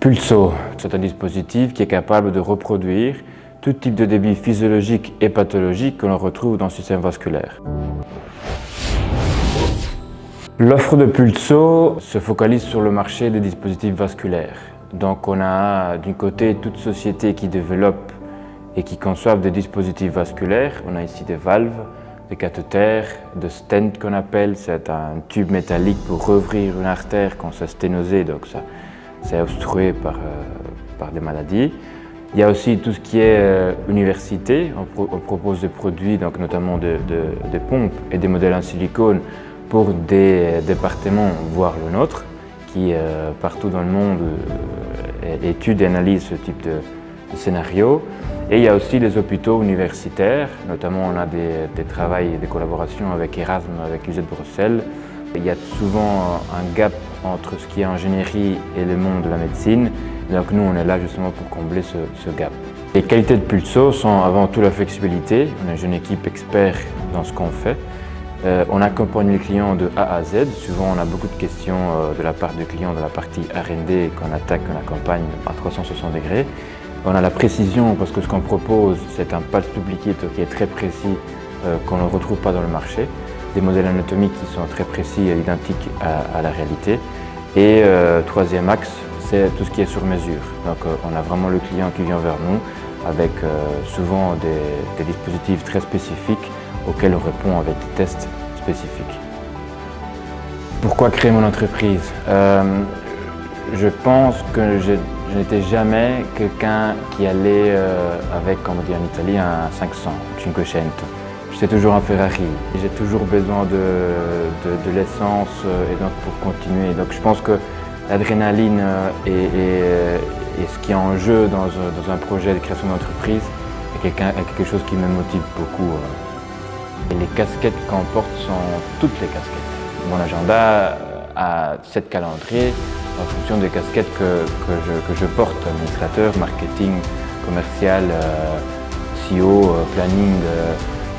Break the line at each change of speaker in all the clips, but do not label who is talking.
Pulso, c'est un dispositif qui est capable de reproduire tout type de débit physiologique et pathologique que l'on retrouve dans le système vasculaire. L'offre de Pulso se focalise sur le marché des dispositifs vasculaires. Donc on a d'un côté toute société qui développe et qui conçoivent des dispositifs vasculaires. On a ici des valves, des cathéters, des stents qu'on appelle. C'est un tube métallique pour rouvrir une artère quand c'est sténosé, donc ça c'est obstrué par des maladies. Il y a aussi tout ce qui est université. On propose des produits, donc notamment des pompes et des modèles en silicone pour des départements, voire le nôtre, qui partout dans le monde étudient et analysent ce type de scénario. Et il y a aussi les hôpitaux universitaires, notamment on a des travaux et des collaborations avec Erasme, avec UZ Bruxelles. Il y a souvent un gap entre ce qui est ingénierie et le monde de la médecine. Donc nous, on est là justement pour combler ce gap. Les qualités de Pulso sont avant tout la flexibilité. On est une équipe expert dans ce qu'on fait. On accompagne les clients de A à Z. Souvent, on a beaucoup de questions de la part du client de la partie R&D qu'on attaque, qu'on accompagne à 360 degrés. On a la précision parce que ce qu'on propose, c'est un pulse duplicate qui est très précis, qu'on ne retrouve pas dans le marché. Des modèles anatomiques qui sont très précis et identiques à la réalité. Et troisième axe, c'est tout ce qui est sur mesure. Donc on a vraiment le client qui vient vers nous avec souvent des dispositifs très spécifiques auxquels on répond avec des tests spécifiques. Pourquoi créer mon entreprise? Je pense que je n'étais jamais quelqu'un qui allait avec, comme on dit en Italie, un 500, 500. J'étais toujours un Ferrari. J'ai toujours besoin de l'essence et donc pour continuer. Donc je pense que l'adrénaline et ce qui est en jeu dans un projet de création d'entreprise est quelque chose qui me motive beaucoup. Et les casquettes qu'on porte sont toutes les casquettes. Mon agenda a 7 calendriers en fonction des casquettes que je porte, administrateur, marketing, commercial, CEO, planning.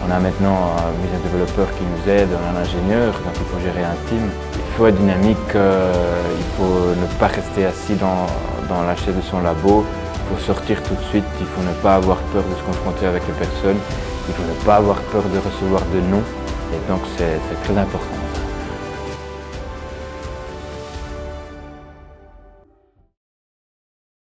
On a maintenant un business developer qui nous aide, on a un ingénieur, donc il faut gérer un team. Il faut être dynamique, il faut ne pas rester assis dans la chaise de son labo, il faut sortir tout de suite, il faut ne pas avoir peur de se confronter avec les personnes, il faut ne pas avoir peur de recevoir de non, et donc c'est très important.